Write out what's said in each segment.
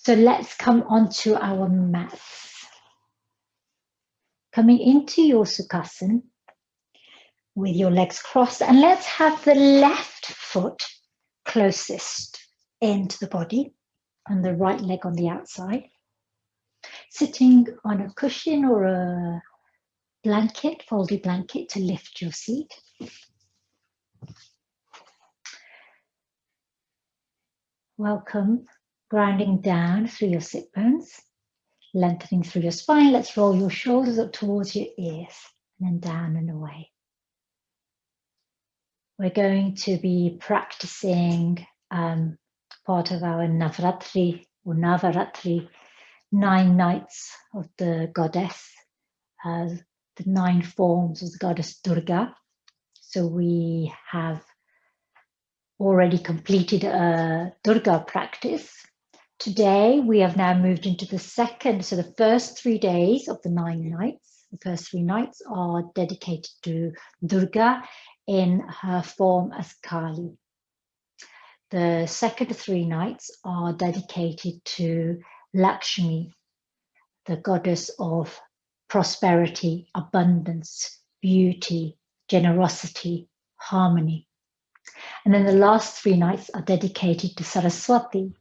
So let's come onto our mats. Coming into your Sukhasana with your legs crossed, and let's have the left foot closest into the body and the right leg on the outside. Sitting on a cushion or a blanket, folded blanket to lift your seat. Welcome, grounding down through your sit bones, lengthening through your spine. Let's roll your shoulders up towards your ears and then down and away. We're going to be practicing part of our Navaratri or Navaratri, 9 nights of the goddess, the 9 forms of the goddess Durga. So we have already completed a Durga practice. Today we have now moved into the second, so the first 3 days of the 9 nights, the first 3 nights are dedicated to Durga in her form as Kali. The second 3 nights are dedicated to Lakshmi, the goddess of prosperity, abundance, beauty, generosity, harmony. And then the last 3 nights are dedicated to Saraswati,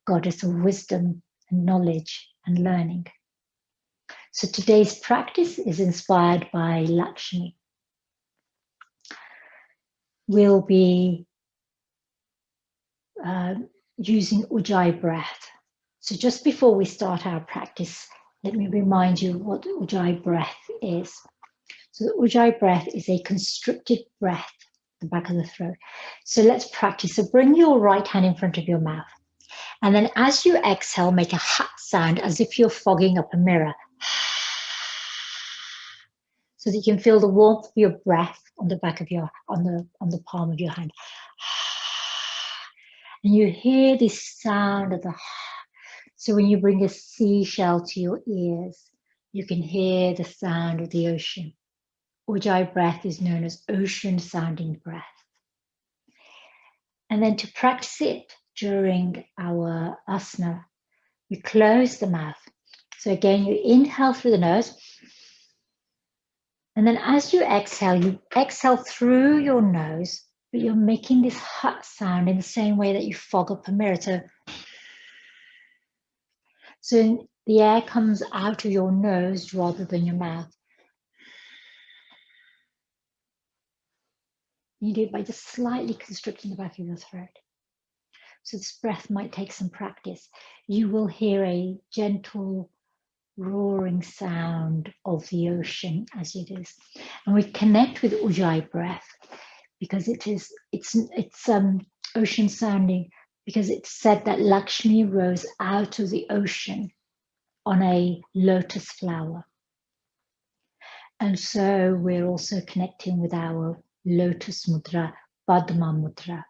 goddess of wisdom and knowledge and learning. So today's practice is inspired by Lakshmi. We'll be using Ujjayi breath. So just before we start our practice, let me remind you what Ujjayi breath is. So the Ujjayi breath is a constricted breath, the back of the throat. So let's practice. So bring your right hand in front of your mouth. And then as you exhale, make a ha sound as if you're fogging up a mirror. So that you can feel the warmth of your breath on the back of your, on the palm of your hand. And you hear this sound of the. So when you bring a seashell to your ears, you can hear the sound of the ocean. Ujjayi breath is known as ocean sounding breath. And then to practice it during our asana, we close the mouth. So again, you inhale through the nose. And then as you exhale through your nose, but you're making this hut sound in the same way that you fog up a mirror. So the air comes out of your nose rather than your mouth. You do it by just slightly constricting the back of your throat. So this breath might take some practice. You will hear a gentle roaring sound of the ocean as it is. And we connect with Ujjayi breath because it's ocean sounding, because it's said that Lakshmi rose out of the ocean on a lotus flower. And so we're also connecting with our lotus mudra, Padma Mudra.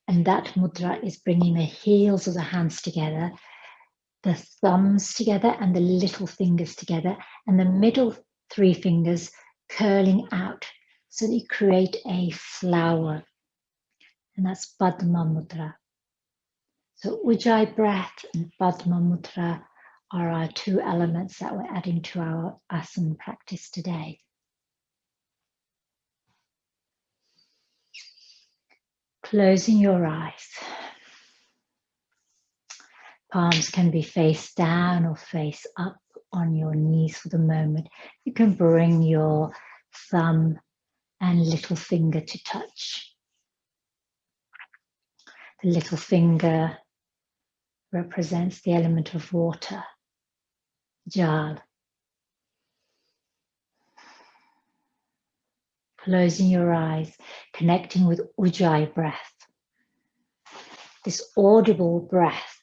And that mudra is bringing the heels of the hands together, the thumbs together and the little fingers together, and the middle 3 fingers curling out so that you create a flower. And that's Padma Mudra. So Ujjayi breath and Padma Mudra are our 2 elements that we're adding to our asana practice today. Closing your eyes. Palms can be face down or face up on your knees for the moment. You can bring your thumb and little finger to touch. The little finger represents the element of water, Jal. Closing your eyes, connecting with Ujjayi breath. This audible breath,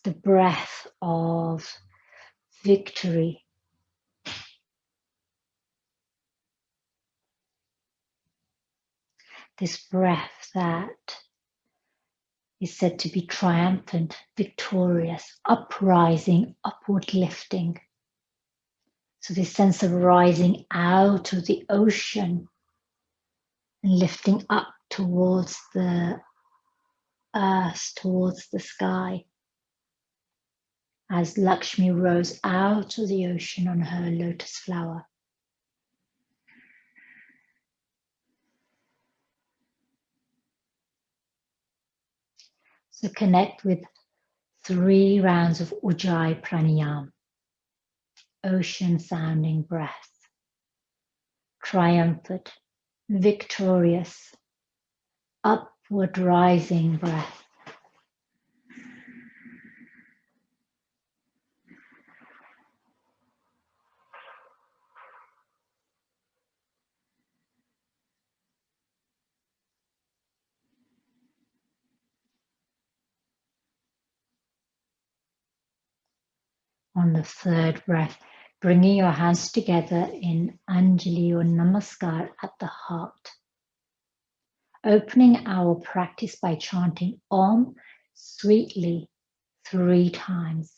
the breath of victory. This breath that is said to be triumphant, victorious, uprising, upward lifting. So this sense of rising out of the ocean and lifting up towards the earth towards the sky as Lakshmi rose out of the ocean on her lotus flower. So connect with 3 rounds of Ujjayi Pranayama, ocean sounding breath, triumphant, victorious, upward rising breath. On the 3rd breath, bringing your hands together in Anjali or Namaskar at the heart. Opening our practice by chanting Om sweetly 3 times.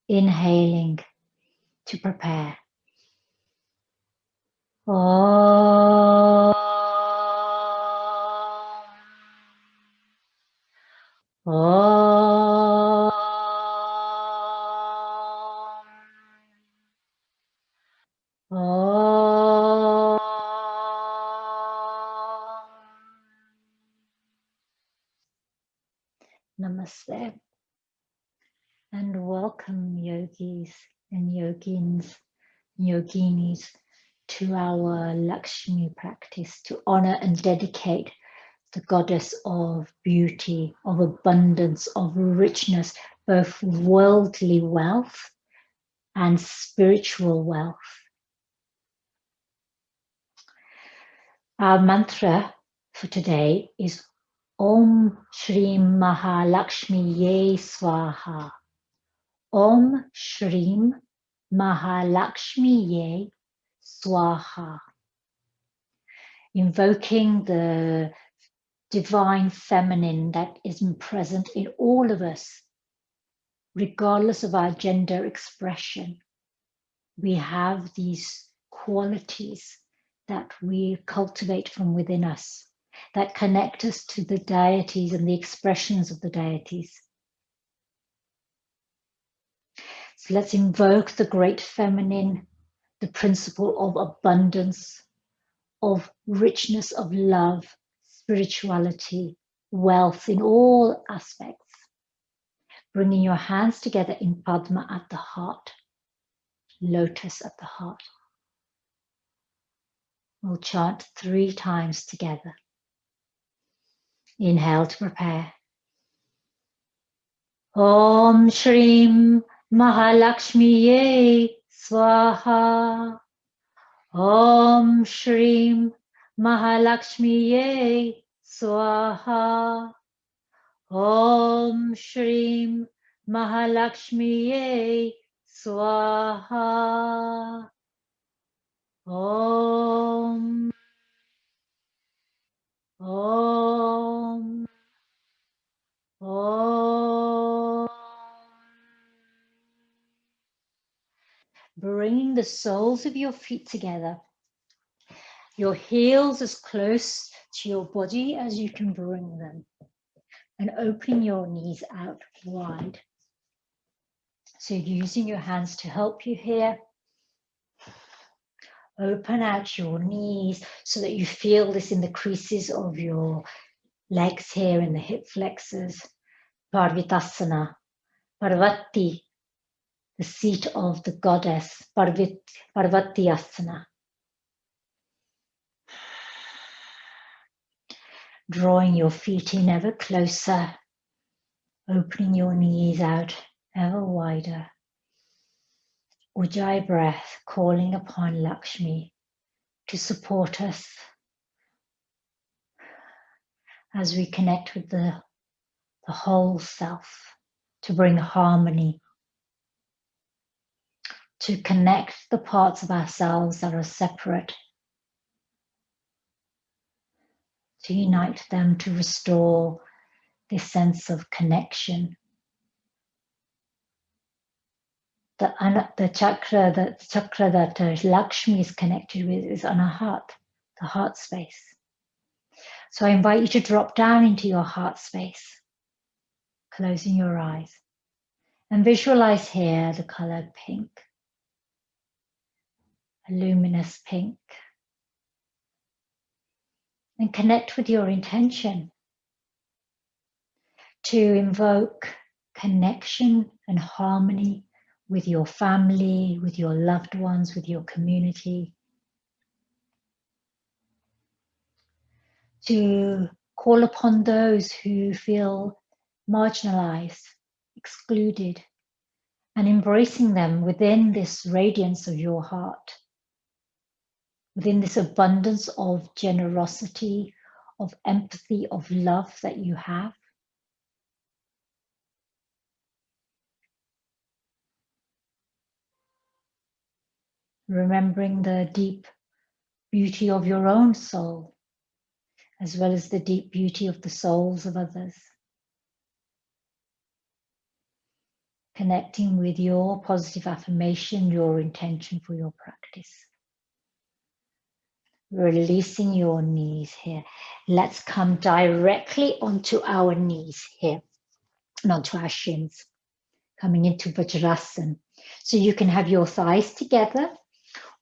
Inhaling to prepare. Om. Om. Om. Namaste. And welcome, yogis and yogins, yoginis, to our Lakshmi practice to honor and dedicate the goddess of beauty, of abundance, of richness, both worldly wealth and spiritual wealth. Our mantra for today is Om Shrim Maha Lakshmiyei Swaha. Om Shrim Maha Lakshmiyei Swaha. Invoking the divine feminine that is present in all of us, regardless of our gender expression. We have these qualities that we cultivate from within us, that connect us to the deities and the expressions of the deities. So let's invoke the great feminine, the principle of abundance, of richness, of love, spirituality, wealth in all aspects. Bringing your hands together in Padma at the heart, lotus at the heart. We'll chant 3 times together. Inhale to prepare. Om Shrim Maha Lakshmiyei Swaha. Om Shrim Maha Lakshmiyei Swaha. Om Shrim Maha Lakshmiyei Swaha. Om. Om. Om. Bringing the soles of your feet together. Your heels as close to your body as you can bring them. And opening your knees out wide. So using your hands to help you here. Open out your knees so that you feel this in the creases of your legs here in the hip flexors. Parvitasana, Parvati, the seat of the goddess, Parvatiasana. Drawing your feet in ever closer, opening your knees out ever wider. Ujjayi breath, calling upon Lakshmi to support us as we connect with the whole self, to bring harmony, to connect the parts of ourselves that are separate, to unite them, to restore this sense of connection. The chakra that Lakshmi is connected with is anahata, the heart space. So I invite you to drop down into your heart space, closing your eyes, and visualize here the color pink, a luminous pink, and connect with your intention to invoke connection and harmony with your family, with your loved ones, with your community, to call upon those who feel marginalized, excluded, and embracing them within this radiance of your heart, within this abundance of generosity, of empathy, of love that you have. Remembering the deep beauty of your own soul, as well as the deep beauty of the souls of others. Connecting with your positive affirmation, your intention for your practice. Releasing your knees here. Let's come directly onto our knees here and onto our shins, coming into Vajrasana. So you can have your thighs together,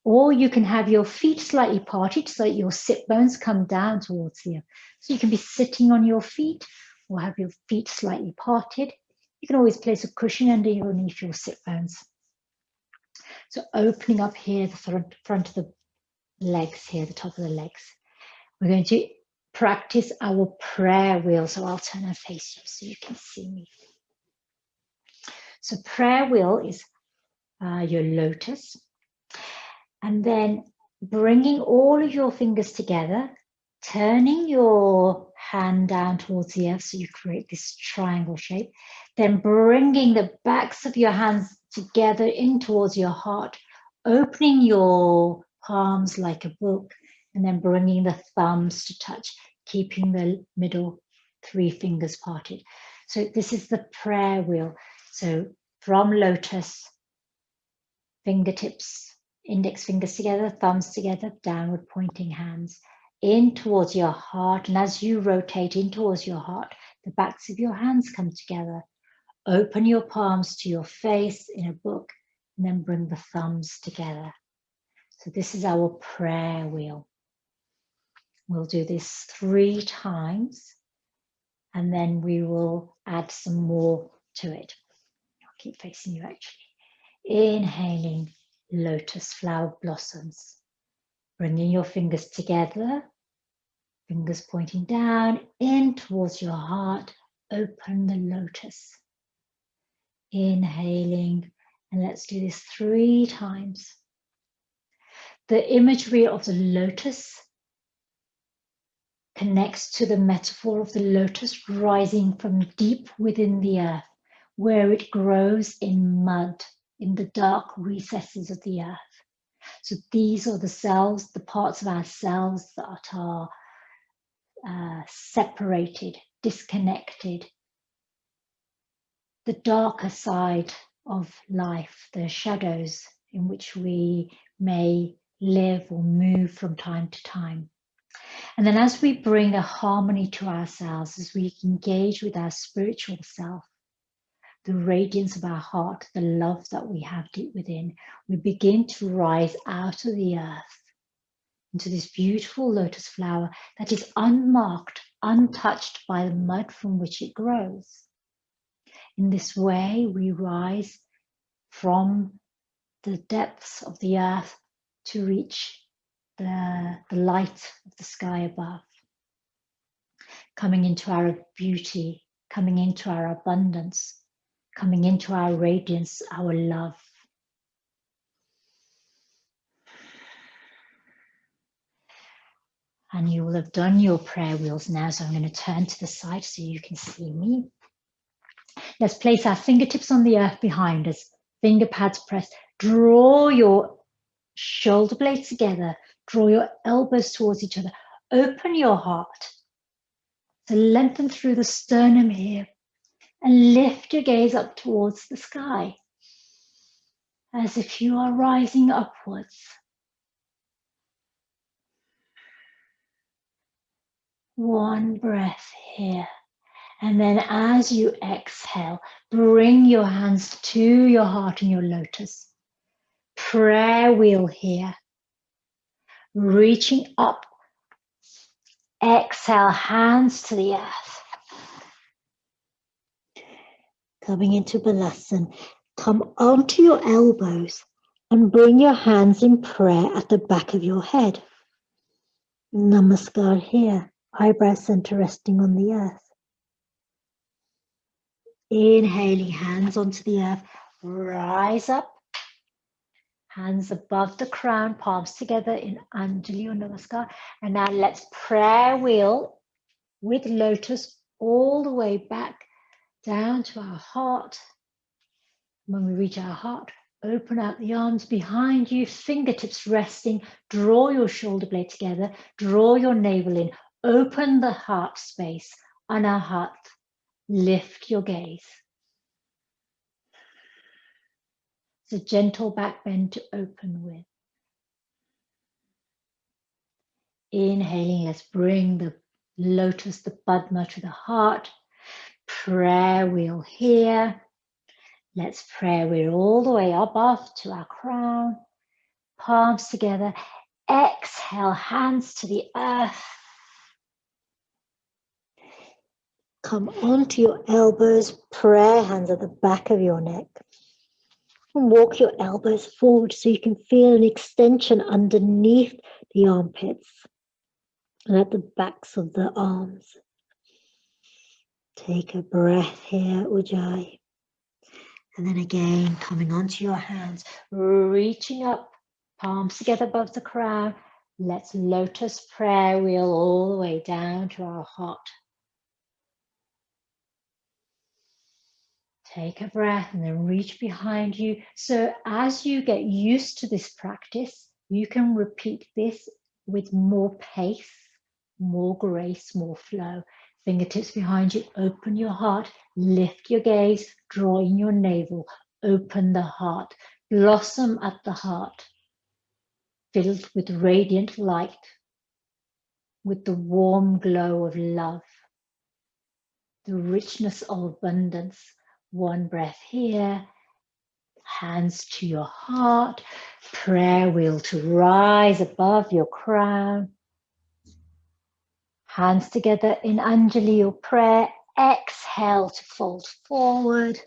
or you can have your feet slightly parted so that your sit bones come down towards you. So you can be sitting on your feet or have your feet slightly parted. You can always place a cushion underneath your sit bones. So opening up here, the front of the legs here, the top of the legs. We're going to practice our prayer wheel. So I'll turn and face you so you can see me. So prayer wheel is your lotus. And then bringing all of your fingers together, turning your hand down towards the earth so you create this triangle shape, then bringing the backs of your hands together in towards your heart, opening your palms like a book, and then bringing the thumbs to touch, keeping the middle 3 fingers parted. So this is the prayer wheel. So from lotus, fingertips, index fingers together, thumbs together, downward pointing hands in towards your heart. And as you rotate in towards your heart, the backs of your hands come together. Open your palms to your face in a book, and then bring the thumbs together. So this is our prayer wheel. We'll do this 3 times, and then we will add some more to it. I'll keep facing you actually. Inhaling lotus flower blossoms. Bringing your fingers together, fingers pointing down, in towards your heart, open the lotus. Inhaling, and let's do this 3 times. The imagery of the lotus connects to the metaphor of the lotus rising from deep within the earth, where it grows in mud, in the dark recesses of the earth. So these are the cells, the parts of ourselves that are separated, disconnected. The darker side of life, the shadows in which we may live or move from time to time. And then as we bring a harmony to ourselves, as we engage with our spiritual self, the radiance of our heart, the love that we have deep within, we begin to rise out of the earth into this beautiful lotus flower that is unmarked, untouched by the mud from which it grows. In this way, we rise from the depths of the earth to reach the light of the sky above, coming into our beauty, coming into our abundance, coming into our radiance, our love. And you will have done your prayer wheels now, so I'm going to turn to the side so you can see me. Let's place our fingertips on the earth behind us, finger pads pressed. Draw your shoulder blades together, draw your elbows towards each other, open your heart. So lengthen through the sternum here and lift your gaze up towards the sky as if you are rising upwards. One breath here. And then as you exhale, bring your hands to your heart in your lotus. Prayer wheel here. Reaching up. Exhale, hands to the earth. Coming into Balasana. Come onto your elbows and bring your hands in prayer at the back of your head. Namaskar here. Eyebrow center resting on the earth. Inhaling, hands onto the earth. Rise up. Hands above the crown, palms together in Anjali or Namaskar. And now let's prayer wheel with lotus all the way back down to our heart. When we reach our heart, open out the arms behind you, fingertips resting. Draw your shoulder blade together. Draw your navel in. Open the heart space. Anahata. Lift your gaze. It's a gentle back bend to open with. Inhaling, let's bring the lotus, the Padma to the heart. Prayer wheel here. Let's prayer wheel all the way above to our crown. Palms together. Exhale, hands to the earth. Come onto your elbows. Prayer hands at the back of your neck. And walk your elbows forward so you can feel an extension underneath the armpits and at the backs of the arms. Take a breath here, Ujjayi. And then again, coming onto your hands, reaching up, palms together above the crown. Let's lotus prayer wheel all the way down to our heart. Take a breath and then reach behind you. So as you get used to this practice, you can repeat this with more pace, more grace, more flow. Fingertips behind you, open your heart, lift your gaze, draw in your navel, open the heart, blossom at the heart, filled with radiant light, with the warm glow of love, the richness of abundance. One breath here, hands to your heart, prayer wheel to rise above your crown. Hands together in Anjali or prayer. Exhale to fold forward.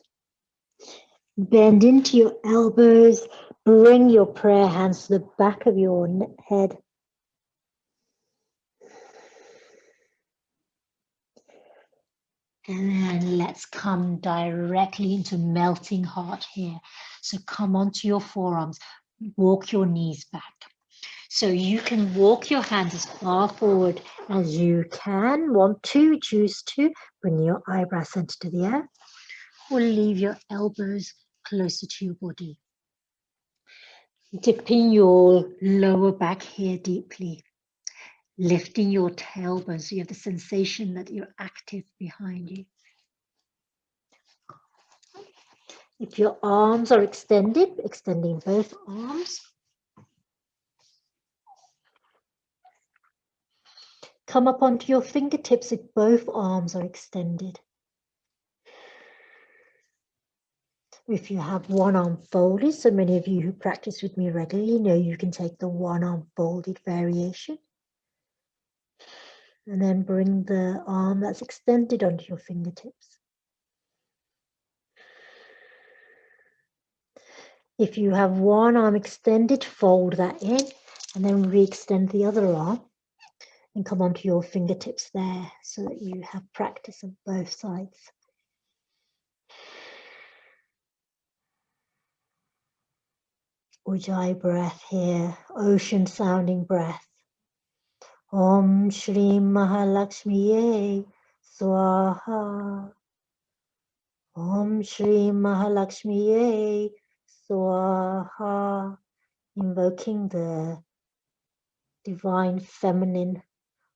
Bend into your elbows. Bring your prayer hands to the back of your head. And then let's come directly into melting heart here. So come onto your forearms. Walk your knees back. So you can walk your hands as far forward as you can, want to, choose to. Bring your eyebrow center to the earth, or leave your elbows closer to your body. Dipping your lower back here deeply. Lifting your tailbone so you have the sensation that you're active behind you. If your arms are extended, extending both arms. Come up onto your fingertips if both arms are extended. If you have one arm folded, so many of you who practice with me regularly know you can take the one arm folded variation. And then bring the arm that's extended onto your fingertips. If you have one arm extended, fold that in and then re-extend the other arm and come onto your fingertips there so that you have practice on both sides. Ujjayi breath here, ocean sounding breath. Om Shrim Maha Lakshmiyei, Swaha. Om Shrim Maha Lakshmiyei, Swaha. Invoking the divine feminine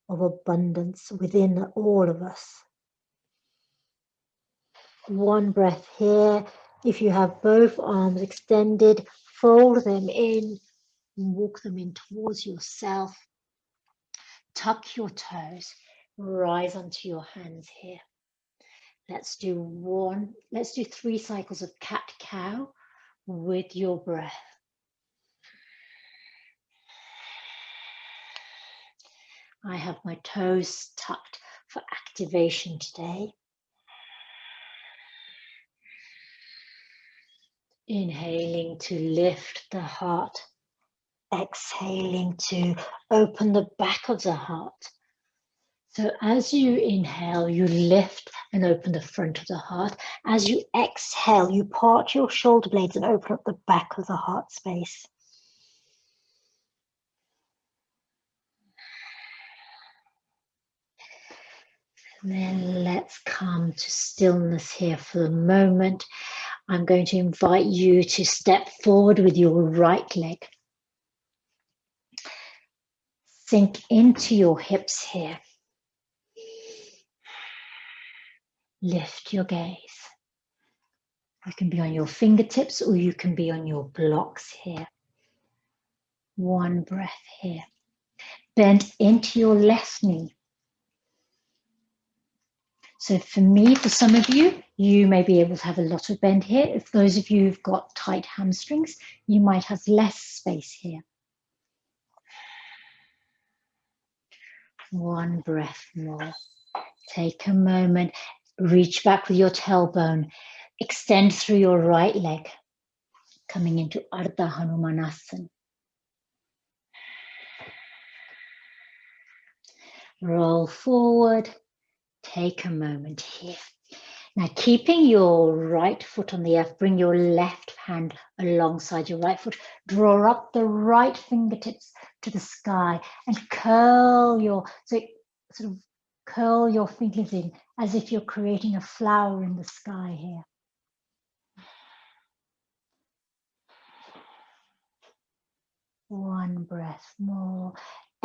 of abundance within all of us. One breath here. If you have both arms extended, fold them in and walk them in towards yourself. Tuck your toes. Rise onto your hands here. Let's do 3 cycles of cat-cow with your breath. I have my toes tucked for activation today. Inhaling to lift the heart. Exhaling to open the back of the heart. So as you inhale, you lift and open the front of the heart. As you exhale, you part your shoulder blades and open up the back of the heart space. And then let's come to stillness here for a moment. I'm going to invite you to step forward with your right leg. Sink into your hips here. Lift your gaze. You can be on your fingertips or you can be on your blocks here. One breath here. Bend into your left knee. So for me, for some of you, you may be able to have a lot of bend here. If those of you who've got tight hamstrings, you might have less space here. One breath more. Take a moment, reach back with your tailbone, extend through your right leg, coming into Ardha Hanumanasana. Roll forward, take a moment here. Now, keeping your right foot on the earth, bring your left hand alongside your right foot. Draw up the right fingertips to the sky and curl your fingertips in as if you're creating a flower in the sky here. One breath more.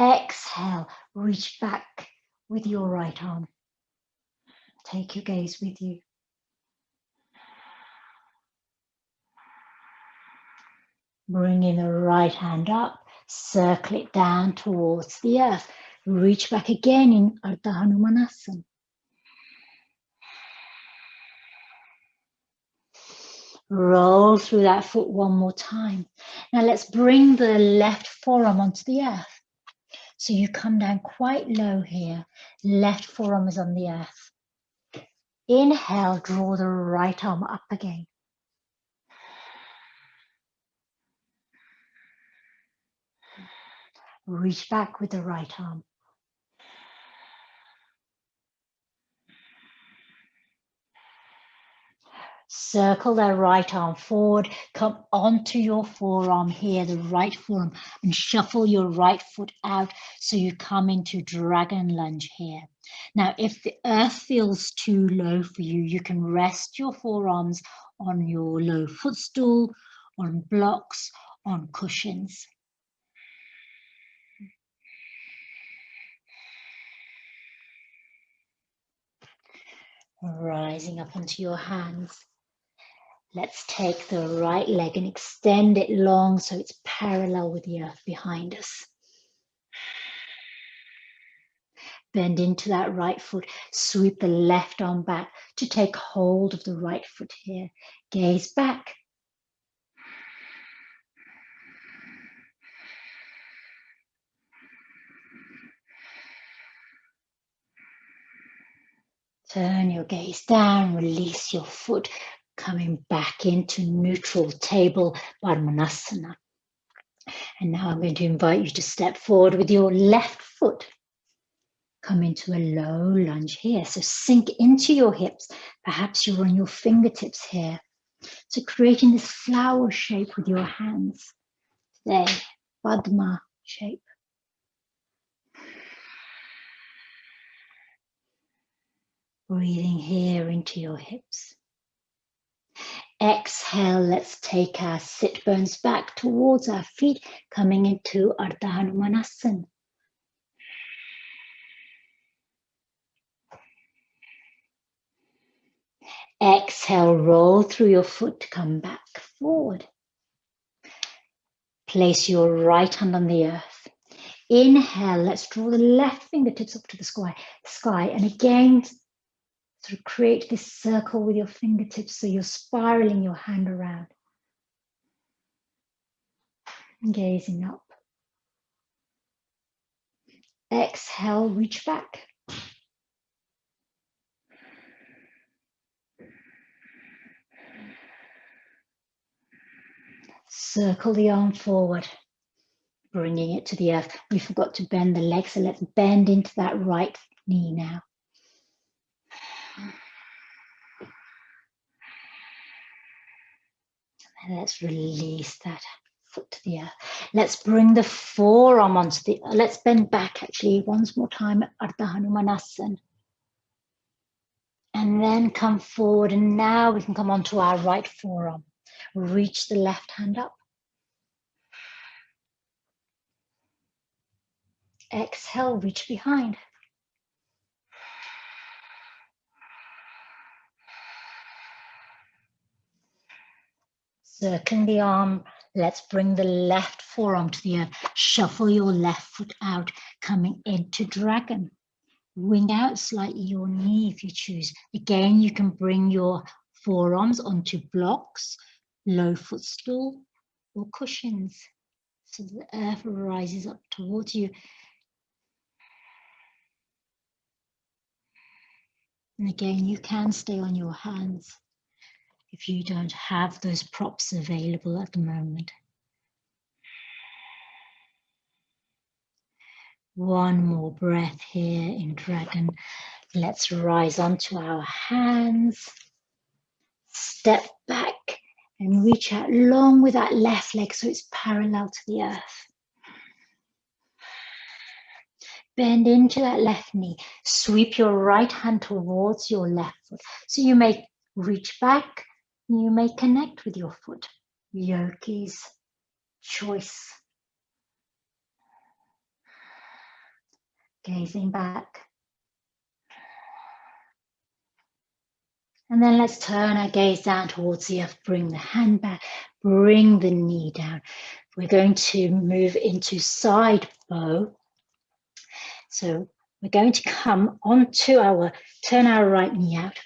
Exhale, reach back with your right arm. Take your gaze with you. Bringing the right hand up, circle it down towards the earth. Reach back again in Ardha Hanumanasana. Roll through that foot one more time. Now let's bring the left forearm onto the earth. So you come down quite low here. Left forearm is on the earth. Inhale, draw the right arm up again. Reach back with the right arm. Circle that right arm forward, come onto your forearm here, the right forearm, and shuffle your right foot out so you come into dragon lunge here. Now, if the earth feels too low for you, you can rest your forearms on your low footstool, on blocks, on cushions. Rising up onto your hands. Let's take the right leg and extend it long so it's parallel with the earth behind us. Bend into that right foot, sweep the left arm back to take hold of the right foot here. Gaze back. Turn your gaze down, release your foot, coming back into neutral table Padmanasana. And now I'm going to invite you to step forward with your left foot. Come into a low lunge here. So sink into your hips. Perhaps you're on your fingertips here. So creating this flower shape with your hands. There, Padma shape. Breathing here into your hips. Exhale, let's take our sit bones back towards our feet, coming into Ardha Hanumanasana. Exhale, roll through your foot to come back forward. Place your right hand on the earth. Inhale, let's draw the left fingertips up to the sky. And again, sort of create this circle with your fingertips so you're spiraling your hand around. Gazing up. Exhale, reach back. Circle the arm forward, bringing it to the earth. We forgot to bend the leg, so let's bend into that right knee now. And let's release that foot to the earth. Let's bring the forearm onto the, let's bend back actually once more time, Ardha Hanumanasana. And then come forward, and now we can come onto our right forearm. Reach the left hand up. Exhale, reach behind. Circling the arm, let's bring the left forearm to the earth. Shuffle your left foot out, coming into dragon. Wing out slightly your knee if you choose. Again, you can bring your forearms onto blocks, low footstool, or cushions. So the earth rises up towards you. And again, you can stay on your hands if you don't have those props available at the moment. One more breath here in dragon. Let's rise onto our hands. Step back and reach out long with that left leg so it's parallel to the earth. Bend into that left knee. Sweep your right hand towards your left foot. So you may reach back, you may connect with your foot. Yogi's choice. Gazing back. And then let's turn our gaze down towards the earth. Bring the hand back, bring the knee down. We're going to move into side bow. So we're going to come onto turn our right knee out.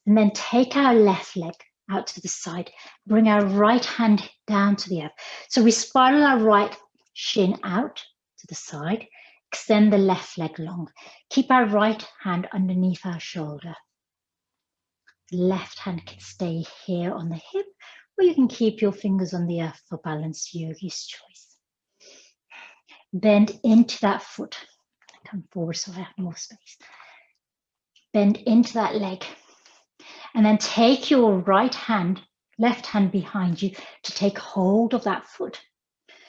And then take our left leg out to the side. Bring our right hand down to the earth. So we spiral our right shin out to the side. Extend the left leg long. Keep our right hand underneath our shoulder. The left hand can stay here on the hip, or you can keep your fingers on the earth for balance, yogi's choice. Bend into that foot. Come forward so I have more space. Bend into that leg. And then take your left hand behind you to take hold of that foot.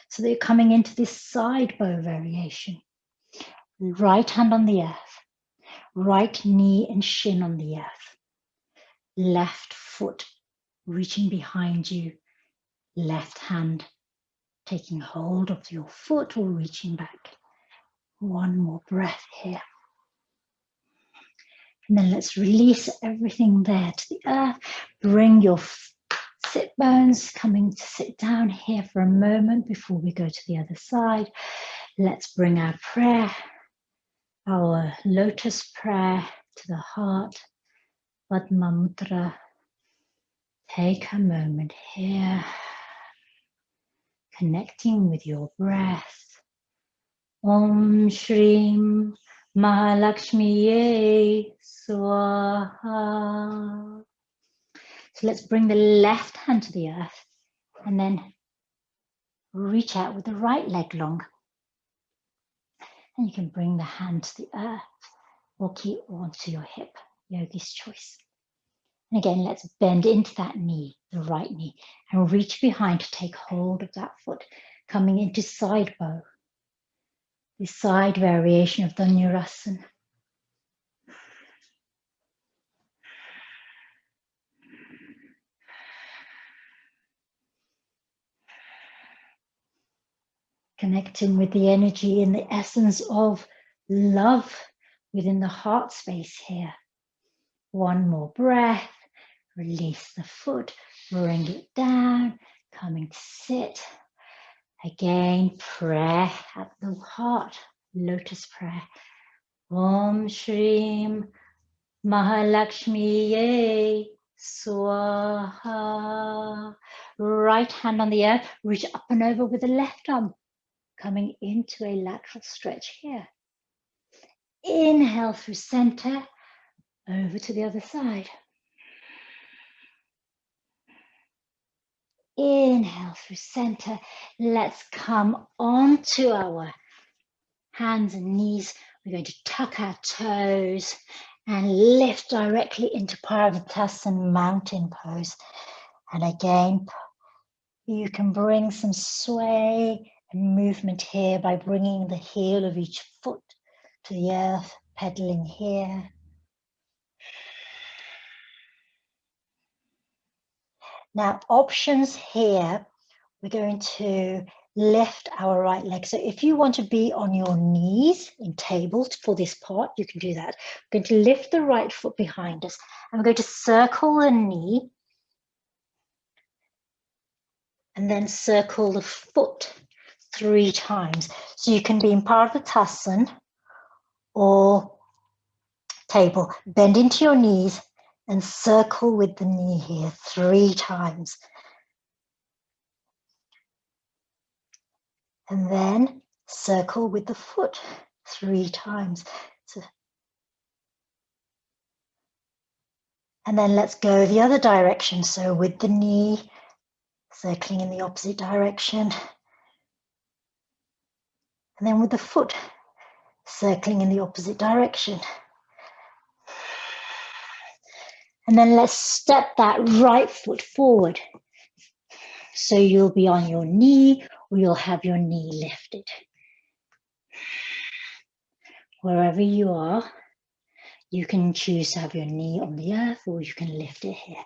So that you're coming into this side bow variation. Right hand on the earth. Right knee and shin on the earth. Left foot reaching behind you. Left hand taking hold of your foot or reaching back. One more breath here. And then let's release everything there to the earth. Bring your sit bones coming to sit down here for a moment before we go to the other side. Let's bring our prayer, our lotus prayer to the heart. Padma Mudra. Take a moment here, connecting with your breath. Om Shrim Maha Lakshmiyei Swaha. So let's bring the left hand to the earth and then reach out with the right leg long. And you can bring the hand to the earth or keep onto your hip, yogi's choice. And again, let's bend into that knee, the right knee, and reach behind to take hold of that foot, coming into side bow. The side variation of Dhanurasana. Connecting with the energy and the essence of love within the heart space here. One more breath. Release the foot, bring it down, coming to sit. Again, prayer at the heart, lotus prayer. Om Shrim Maha Lakshmiyei Swaha. Right hand on the earth, reach up and over with the left arm, coming into a lateral stretch here. Inhale through center, over to the other side. Inhale through center. Let's come onto our hands and knees. We're going to tuck our toes and lift directly into Parvatasana mountain pose. And again, you can bring some sway and movement here by bringing the heel of each foot to the earth, pedaling here. Now, options here, we're going to lift our right leg. So if you want to be on your knees in table for this part, you can do that. We're going to lift the right foot behind us, and we're going to circle the knee and then circle the foot 3 times. So you can be in Parvatasana or table. Bend into your knees and circle with the knee here 3 times. And then circle with the foot 3 times. So, and then let's go the other direction. So with the knee, circling in the opposite direction. And then with the foot, circling in the opposite direction. And then let's step that right foot forward. So you'll be on your knee, or you'll have your knee lifted. Wherever you are, you can choose to have your knee on the earth, or you can lift it here.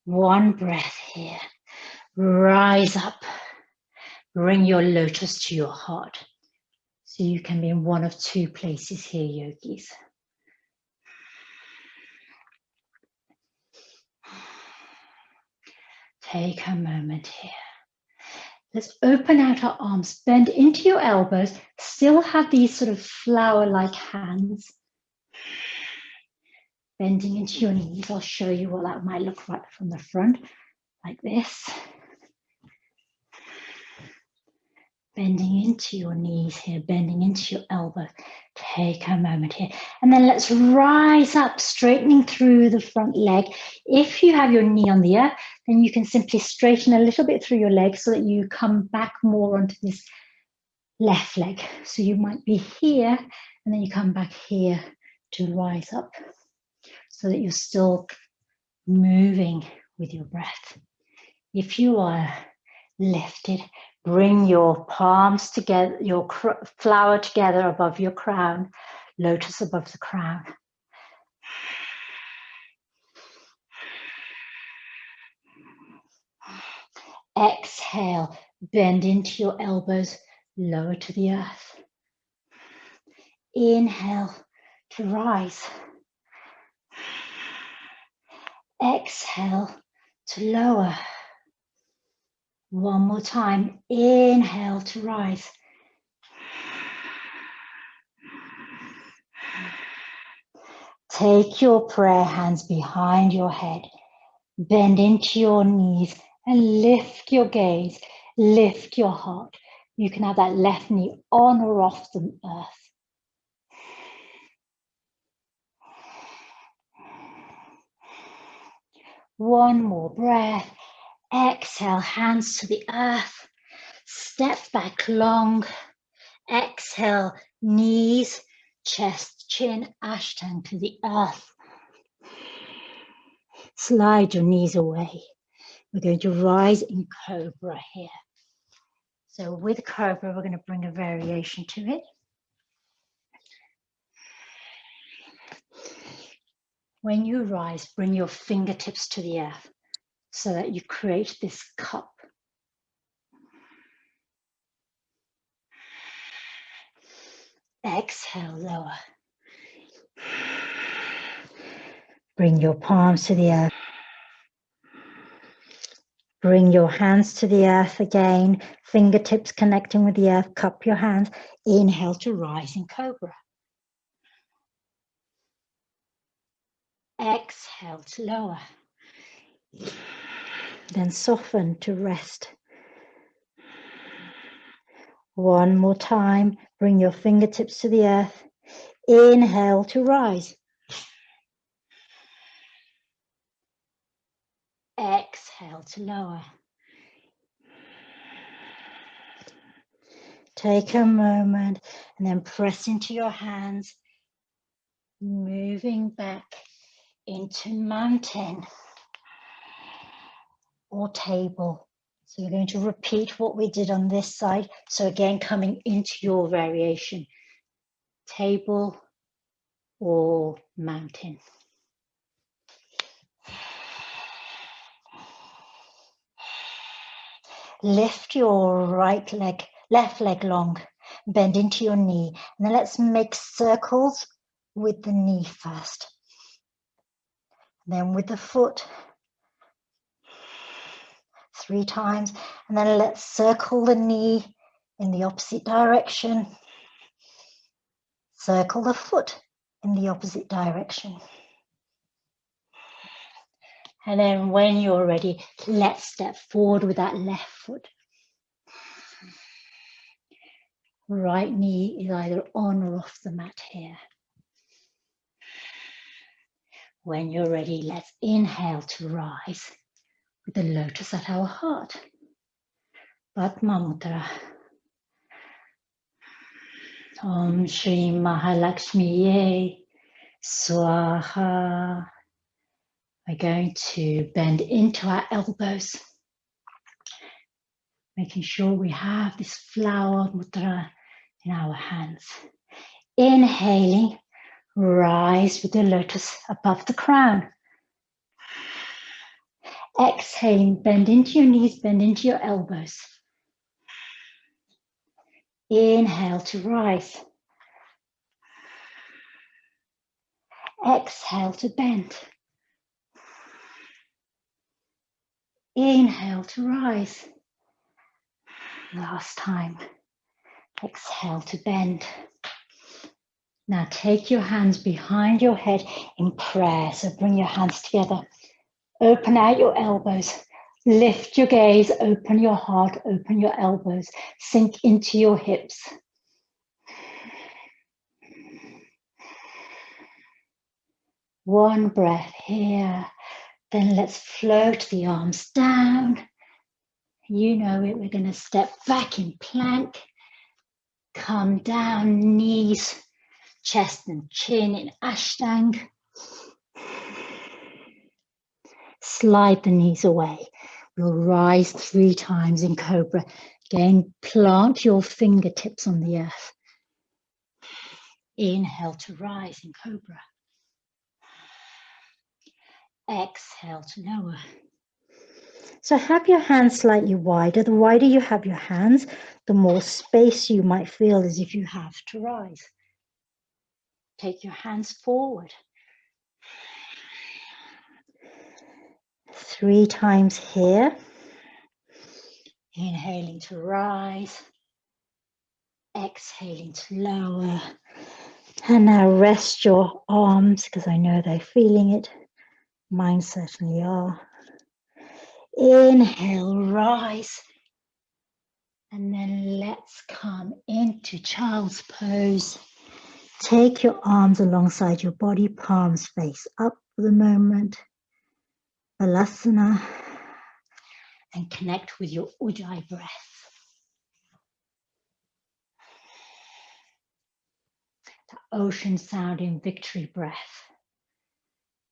1 breath here. Rise up. Bring your lotus to your heart. So you can be in one of 2 places here, yogis. Take a moment here. Let's open out our arms, bend into your elbows, still have these sort of flower-like hands. Bending into your knees. I'll show you what that might look like from the front, like this. Bending into your knees here, bending into your elbows. Take a moment here. And then let's rise up, straightening through the front leg. If you have your knee on the earth, then you can simply straighten a little bit through your leg so that you come back more onto this left leg. So you might be here, and then you come back here to rise up so that you're still moving with your breath. If you are lifted, bring your palms together, your flower together above your crown, lotus above the crown. Exhale, bend into your elbows, lower to the earth. Inhale to rise. Exhale to lower. 1 more time. Inhale to rise. Take your prayer hands behind your head. Bend into your knees and lift your gaze. Lift your heart. You can have that left knee on or off the earth. One more breath. Exhale, hands to the earth. Step back long. Exhale, knees, chest, chin, ashtanga to the earth. Slide your knees away. We're going to rise in cobra here. So with cobra, we're going to bring a variation to it. When you rise, bring your fingertips to the earth so that you create this cup. Exhale, lower. Bring your palms to the earth. Bring your hands to the earth again, fingertips connecting with the earth, cup your hands. Inhale to rise in cobra. Exhale to lower. Then soften to rest. One more time, bring your fingertips to the earth. Inhale to rise. Exhale to lower. Take a moment and then press into your hands, moving back into mountain or table. So you're going to repeat what we did on this side. So again, coming into your variation, table or mountain. Lift your right leg, left leg long, bend into your knee. And then let's make circles with the knee first. Then with the foot, 3 times. And then let's circle the knee in the opposite direction. Circle the foot in the opposite direction. And then when you're ready, let's step forward with that left foot. Right knee is either on or off the mat here. When you're ready, let's inhale to rise with the lotus at our heart. Padma Mudra. Om Shrim Maha Lakshmiyei, Swaha. We're going to bend into our elbows, making sure we have this flower mudra in our hands. Inhaling, rise with the lotus above the crown. Exhaling, bend into your knees, bend into your elbows. Inhale to rise. Exhale to bend. Inhale to rise. Last time. Exhale to bend. Now take your hands behind your head in prayer. So bring your hands together. Open out your elbows. Lift your gaze. Open your heart. Open your elbows. Sink into your hips. One breath here. Then let's float the arms down. You know it. We're going to step back in plank. Come down, knees, chest and chin in Ashtang. Slide the knees away. We'll rise 3 times in Cobra. Again, plant your fingertips on the earth. Inhale to rise in Cobra. Exhale to lower. So have your hands slightly wider. The wider you have your hands, the more space you might feel as if you have to rise. Take your hands forward. 3 times here. Inhaling to rise. Exhaling to lower. And now rest your arms because I know they're feeling it. Mine certainly are. Inhale, rise. And then let's come into child's pose. Take your arms alongside your body, palms face up for the moment. Balasana. And connect with your Ujjayi breath. The ocean sounding victory breath.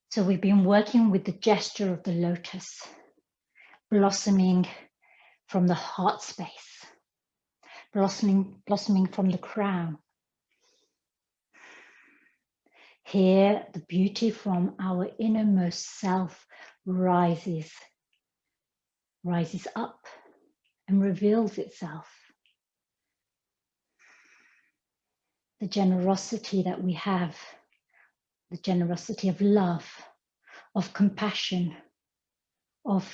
So we've been working with the gesture of the lotus, blossoming from the heart space, blossoming from the crown. Here, the beauty from our innermost self rises up and reveals itself. The generosity that we have, the generosity of love, of compassion, of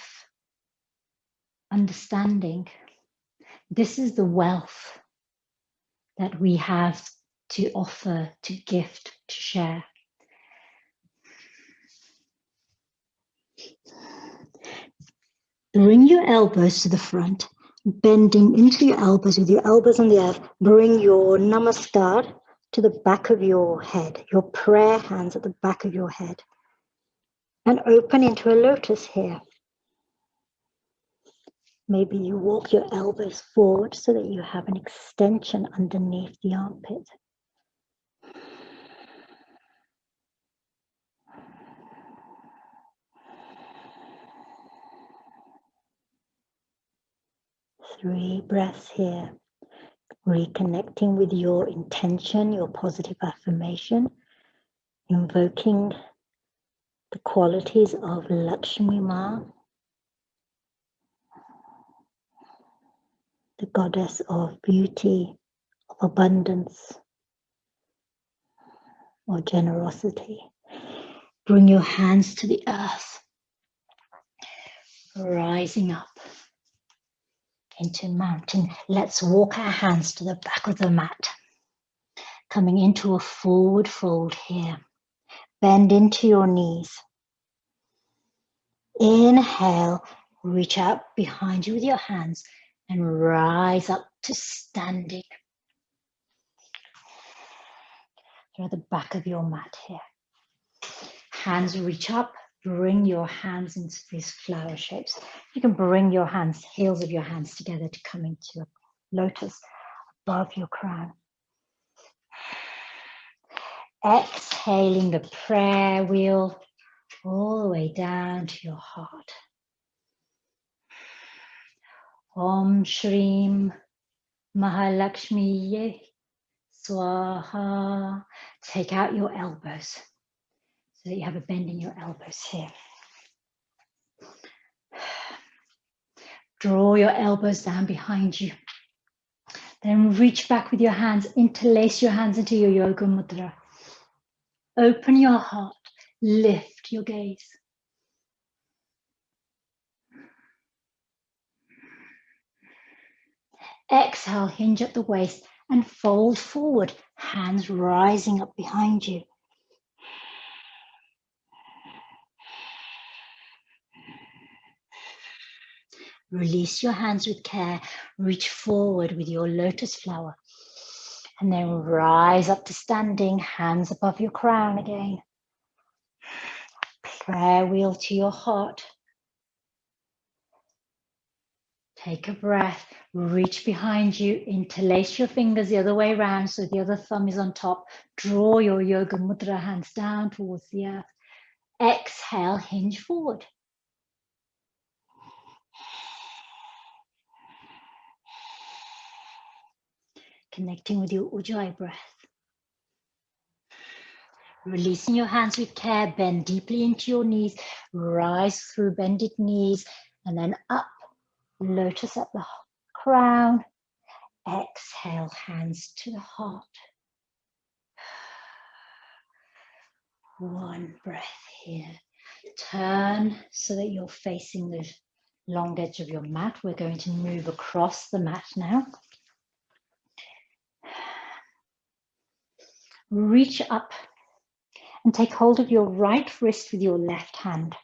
understanding. This is the wealth that we have to offer, to gift, to share. Bring your elbows to the front, bending into your elbows with your elbows on the earth. Bring your namaskar to the back of your head, your prayer hands at the back of your head, and open into a lotus here. Maybe you walk your elbows forward so that you have an extension underneath the armpit. Three breaths here, reconnecting with your intention, your positive affirmation, invoking the qualities of Lakshmi Maha, the goddess of beauty, of abundance, or generosity. Bring your hands to the earth, rising up into mountain. Let's walk our hands to the back of the mat, coming into a forward fold here. Bend into your knees. Inhale, reach out behind you with your hands and rise up to standing. Through the back of your mat here. Hands reach up, bring your hands into these flower shapes. You can bring your hands, heels of your hands together to come into a lotus above your crown. Exhaling the prayer wheel all the way down to your heart. Om Shrim Maha Lakshmiyei Swaha. Take out your elbows so that you have a bend in your elbows here. Draw your elbows down behind you. Then reach back with your hands, interlace your hands into your yoga mudra. Open your heart, lift your gaze. Exhale, hinge at the waist and fold forward, hands rising up behind you. Release your hands with care, reach forward with your lotus flower, and then rise up to standing, hands above your crown again. Prayer wheel to your heart. Take a breath, reach behind you, interlace your fingers the other way around so the other thumb is on top. Draw your yoga mudra hands down towards the earth. Exhale, hinge forward. Connecting with your Ujjayi breath. Releasing your hands with care, bend deeply into your knees, rise through bended knees, and then up, lotus at the crown. Exhale, hands to the heart. One breath here. Turn so that you're facing the long edge of your mat. We're going to move across the mat now. Reach up and take hold of your right wrist with your left hand.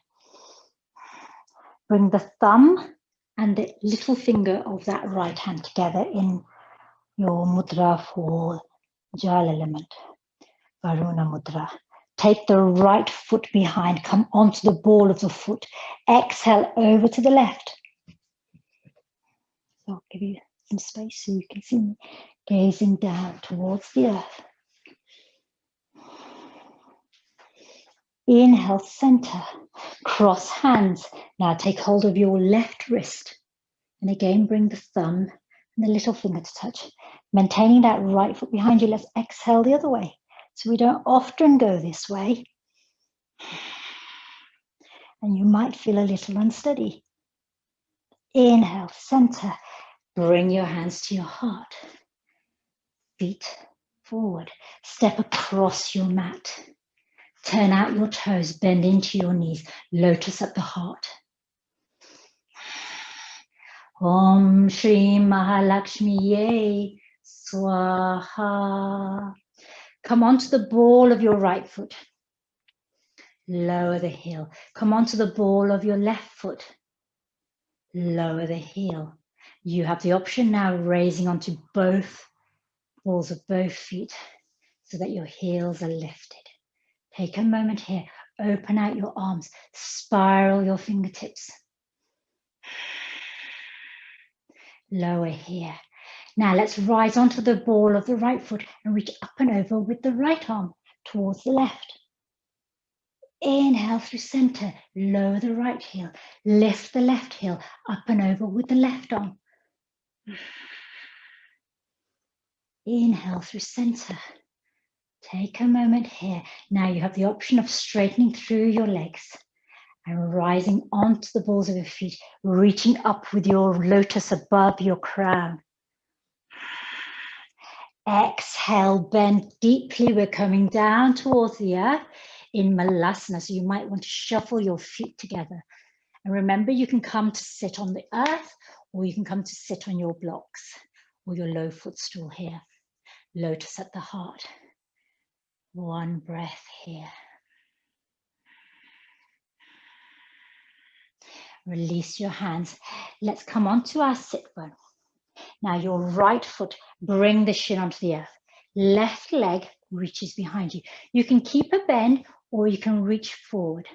Bring the thumb and the little finger of that right hand together in your mudra for Jal element, Varuna mudra. Take the right foot behind, come onto the ball of the foot. Exhale over to the left. So I'll give you some space so you can see me gazing down towards the earth. Inhale, center, cross hands. Now take hold of your left wrist. And again, bring the thumb and the little finger to touch. Maintaining that right foot behind you, let's exhale the other way. So we don't often go this way. And you might feel a little unsteady. Inhale, center. Bring your hands to your heart. Feet forward. Step across your mat. Turn out your toes, bend into your knees. Lotus at the heart. Om Shrim Lakshmiyei, Swaha. Come onto the ball of your right foot. Lower the heel. Come onto the ball of your left foot. Lower the heel. You have the option now raising onto both balls of both feet so that your heels are lifted. Take a moment here. Open out your arms. Spiral your fingertips. Lower here. Now let's rise onto the ball of the right foot and reach up and over with the right arm towards the left. Inhale through center, lower the right heel, lift the left heel up and over with the left arm. Inhale through center. Take a moment here. Now you have the option of straightening through your legs and rising onto the balls of your feet, reaching up with your lotus above your crown. Exhale, bend deeply. We're coming down towards the earth in Malasana, so you might want to shuffle your feet together. And remember, you can come to sit on the earth, or you can come to sit on your blocks or your low footstool here. Lotus at the heart. One breath here. Release your hands. Let's come onto our sit bone. Now your right foot, bring the shin onto the earth. Left leg reaches behind you. You can keep a bend or you can reach forward.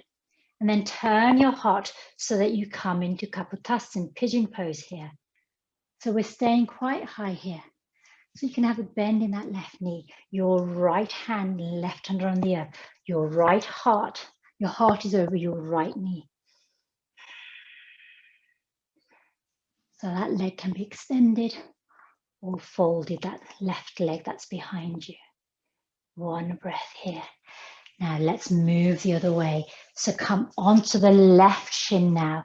And then turn your heart so that you come into Kapotasana, pigeon pose here. So we're staying quite high here. So you can have a bend in that left knee. Your right hand left under on the earth. Your right heart, your heart is over your right knee. So that leg can be extended or folded, that left leg that's behind you. One breath here. Now let's move the other way. So come onto the left shin now,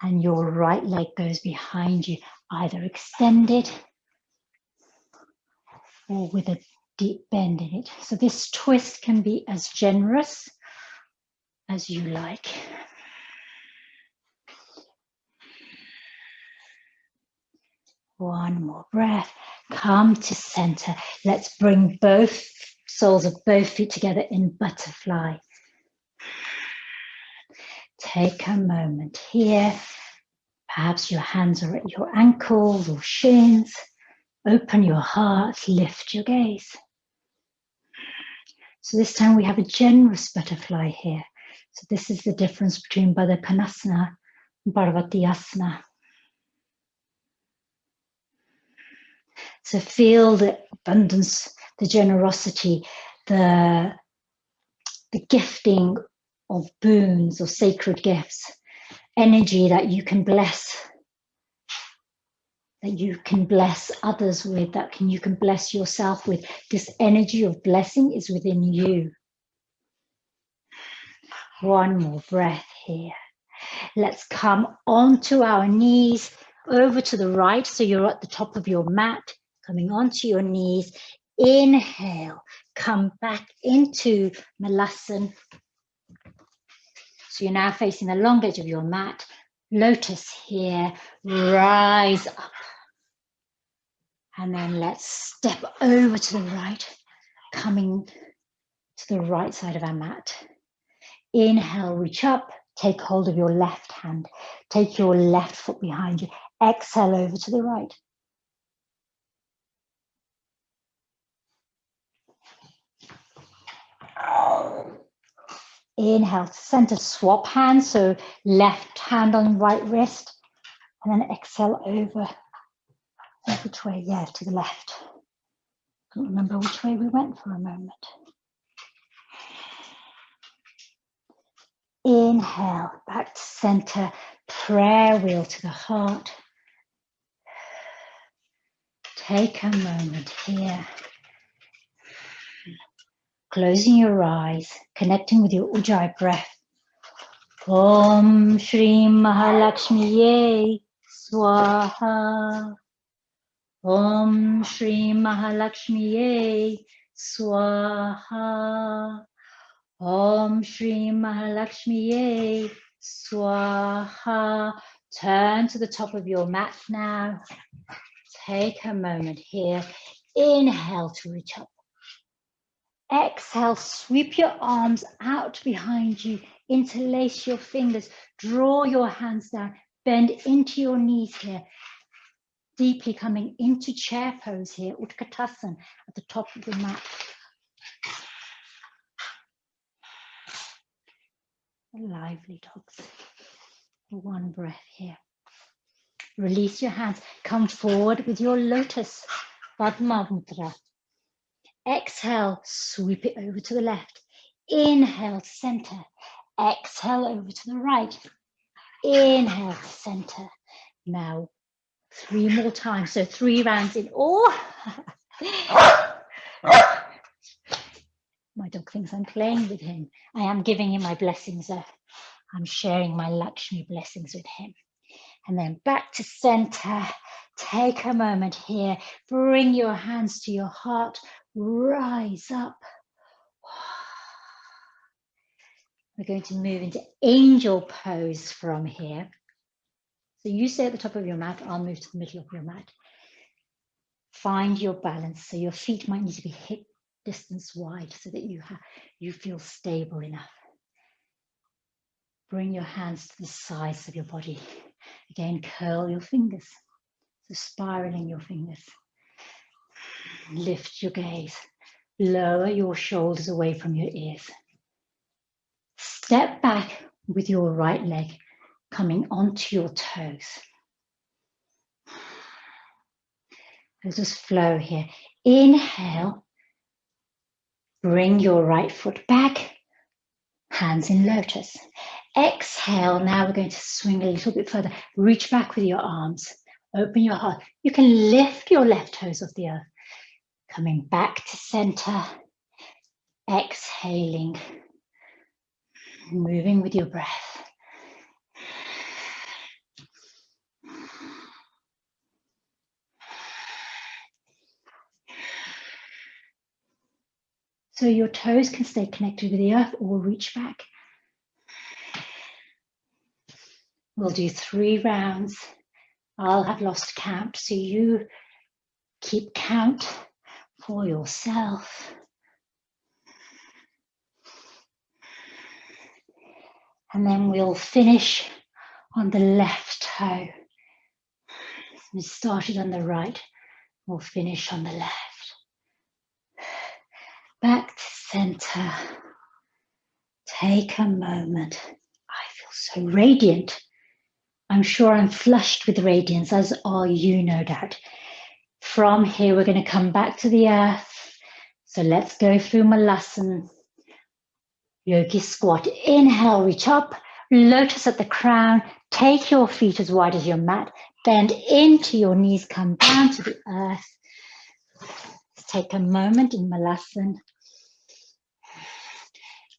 and your right leg goes behind you, either extended or with a deep bend in it. So this twist can be as generous as you like. One more breath. Come to center. Let's bring both soles of both feet together in butterfly. Take a moment here. Perhaps your hands are at your ankles or shins. Open your heart, lift your gaze. So this time we have a generous butterfly here. So this is the difference between Baddha Konasana and Parvatiyasana. So feel the abundance, the generosity, the gifting of boons or sacred gifts, energy that you can bless others with, you can bless yourself with. This energy of blessing is within you. One more breath here. Let's come onto our knees, over to the right, so you're at the top of your mat, coming onto your knees. Inhale, come back into Malasana. So you're now facing the long edge of your mat. Lotus here, rise up. And then let's step over to the right, coming to the right side of our mat. Inhale, reach up, take hold of your left hand. Take your left foot behind you. Exhale over to the right. Inhale to center, swap hands. So left hand on right wrist. And then exhale over. Which way? Yeah, to the left. Can't remember which way we went for a moment. Inhale, back to center. Prayer wheel to the heart. Take a moment here. Closing your eyes, connecting with your Ujjayi breath. Om Shrim Lakshmiyei, Swaha. Om Shrim Lakshmiyei, Swaha. Om Shrim Lakshmiyei, Swaha. Turn to the top of your mat now. Take a moment here. Inhale to reach up. Exhale, sweep your arms out behind you. Interlace your fingers. Draw your hands down. Bend into your knees here. Deeply coming into chair pose here. Utkatasana at the top of the mat. Lively dogs. One breath here. Release your hands. Come forward with your lotus. Padma Mudra. Exhale, sweep it over to the left. Inhale to center. Exhale over to the right. Inhale to center. Now, 3 more times. So 3 rounds in all. My dog thinks I'm playing with him. I am giving him my blessings. I'm sharing my Lakshmi blessings with him. And then back to center. Take a moment here. Bring your hands to your heart. Rise up. We're going to move into angel pose from here. So you stay at the top of your mat. I'll move to the middle of your mat. Find your balance. So your feet might need to be hip distance wide so that you feel stable enough. Bring your hands to the sides of your body. Again, curl your fingers. So spiraling your fingers. Lift your gaze. Lower your shoulders away from your ears. Step back with your right leg coming onto your toes. Let's just flow here. Inhale. Bring your right foot back. Hands in lotus. Exhale. Now we're going to swing a little bit further. Reach back with your arms. Open your heart. You can lift your left toes off the earth. Coming back to center. Exhaling. Moving with your breath. So your toes can stay connected with the earth or reach back. We'll do 3 rounds. I'll have lost count, so you keep count for yourself. And then we'll finish on the left toe. We started on the right. We'll finish on the left. Back to center. Take a moment. I feel so radiant. I'm sure I'm flushed with radiance, as are you, no doubt. From here, we're going to come back to the earth. So let's go through Malasana. Yogi squat. Inhale, reach up. Lotus at the crown. Take your feet as wide as your mat. Bend into your knees. Come down to the earth. Let's take a moment in Malasana.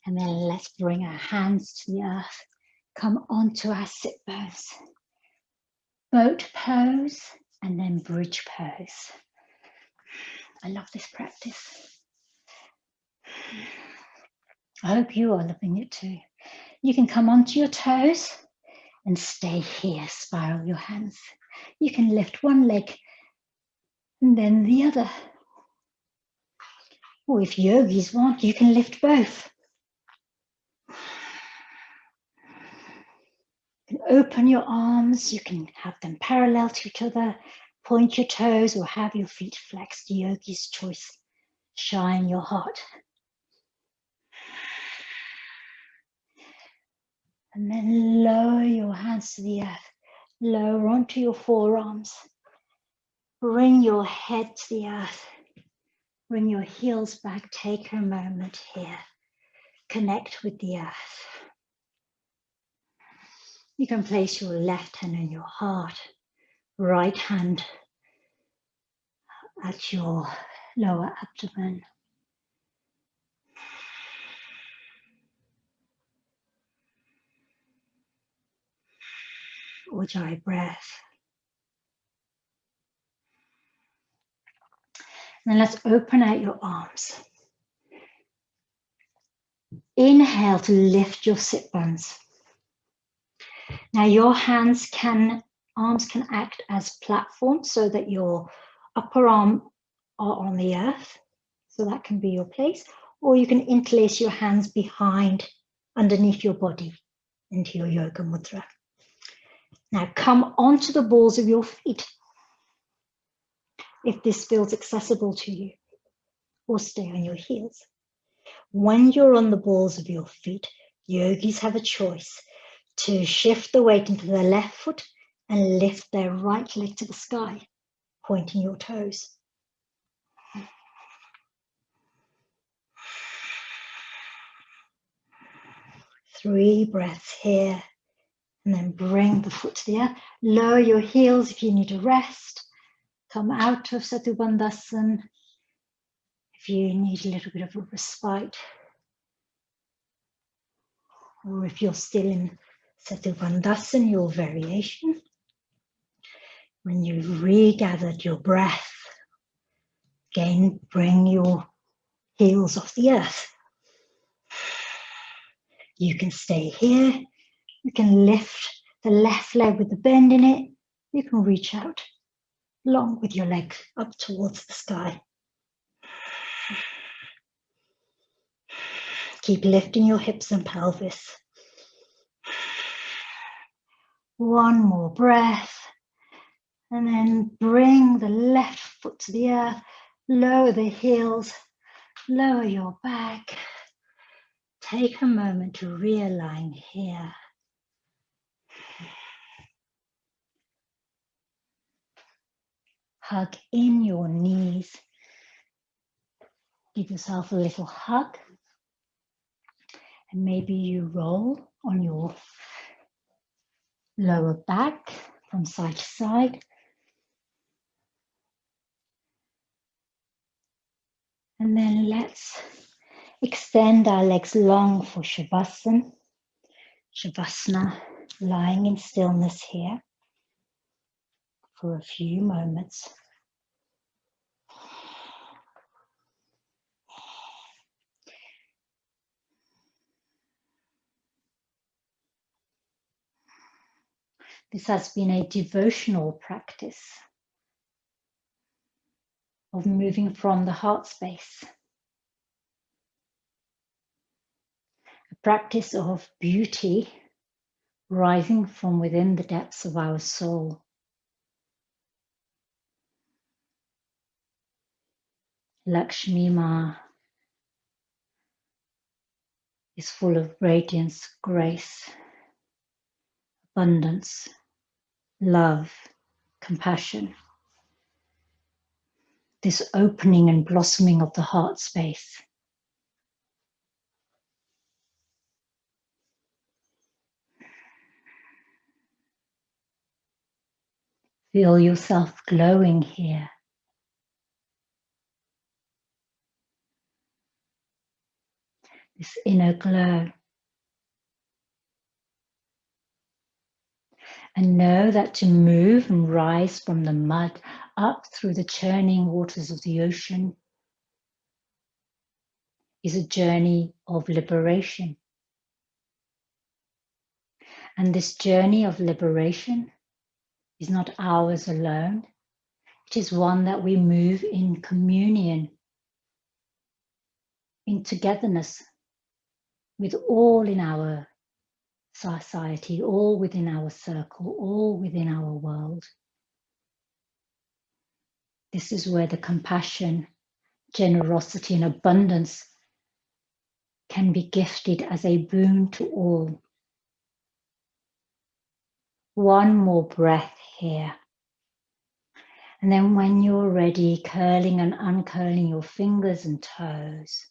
And then let's bring our hands to the earth. Come onto our sit bones. Boat pose and then bridge pose. I love this practice. I hope you are loving it too. You can come onto your toes and stay here. Spiral your hands. You can lift one leg and then the other. Or if yogis want, you can lift both. You can open your arms. You can have them parallel to each other. Point your toes or have your feet flexed. Yogi's choice. Shine your heart. And then lower your hands to the earth. Lower onto your forearms. Bring your head to the earth. Bring your heels back. Take a moment here. Connect with the earth. You can place your left hand on your heart. Right hand at your lower abdomen. Ujjayi breath. Then let's open out your arms. Inhale to lift your sit bones. Now your arms can act as platforms so that your upper arm are on the earth. So that can be your place. Or you can interlace your hands behind, underneath your body into your yoga mudra. Now come onto the balls of your feet if this feels accessible to you, or stay on your heels. When you're on the balls of your feet, yogis have a choice to shift the weight into their left foot and lift their right leg to the sky, pointing your toes. Three breaths here, and then bring the foot to the earth. Lower your heels if you need a rest. Come out of Setu Bandhasan if you need a little bit of a respite. Or if you're still in Setu Bandhasan, your variation. When you've regathered your breath, again, bring your heels off the earth. You can stay here. You can lift the left leg with the bend in it. You can reach out long with your leg up towards the sky. Keep lifting your hips and pelvis. One more breath. And then bring the left foot to the earth. Lower the heels. Lower your back. Take a moment to realign here. Hug in your knees. Give yourself a little hug. And maybe you roll on your lower back from side to side. And then let's extend our legs long for Shavasana. Shavasana, lying in stillness here for a few moments. This has been a devotional practice of moving from the heart space. A practice of beauty rising from within the depths of our soul. Lakshmi Ma is full of radiance, grace, abundance, love, compassion. This opening and blossoming of the heart space. Feel yourself glowing here. This inner glow. And know that to move and rise from the mud up through the churning waters of the ocean is a journey of liberation. And this journey of liberation is not ours alone. It is one that we move in communion, in togetherness with all in our society, all within our circle, all within our world. This is where the compassion, generosity, and abundance can be gifted as a boon to all. One more breath here. And then when you're ready, curling and uncurling your fingers and toes.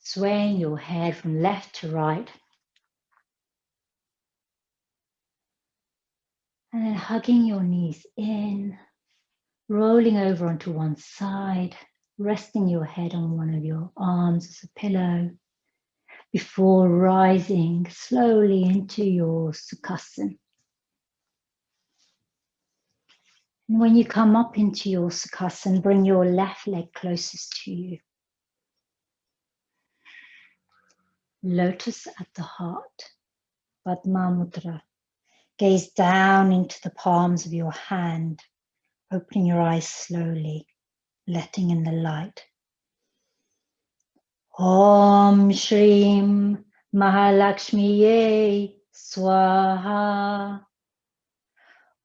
Swaying your head from left to right. And then hugging your knees in, rolling over onto one side, resting your head on one of your arms as a pillow, before rising slowly into your Sukhasana. And when you come up into your Sukhasana, bring your left leg closest to you. lotus at the heart, Padma Mudra. Gaze down into the palms of your hand, opening your eyes slowly, letting in the light. Om Shrim Maha Lakshmiyei Swaha.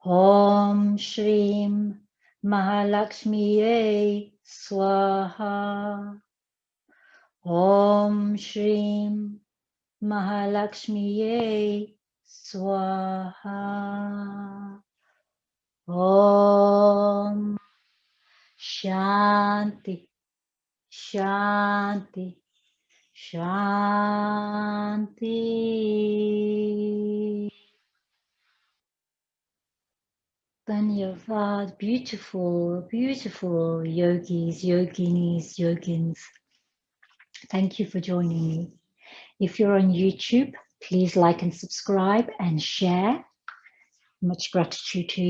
Om Shrim Maha Lakshmiyei Swaha. Om Shrim Maha Lakshmiyei Swaha. Om Shanti, Shanti, Shanti. Dhanyavad, beautiful, beautiful yogis, yoginis, yogins. Thank you for joining me. If you're on YouTube, please like and subscribe and share. Much gratitude to you.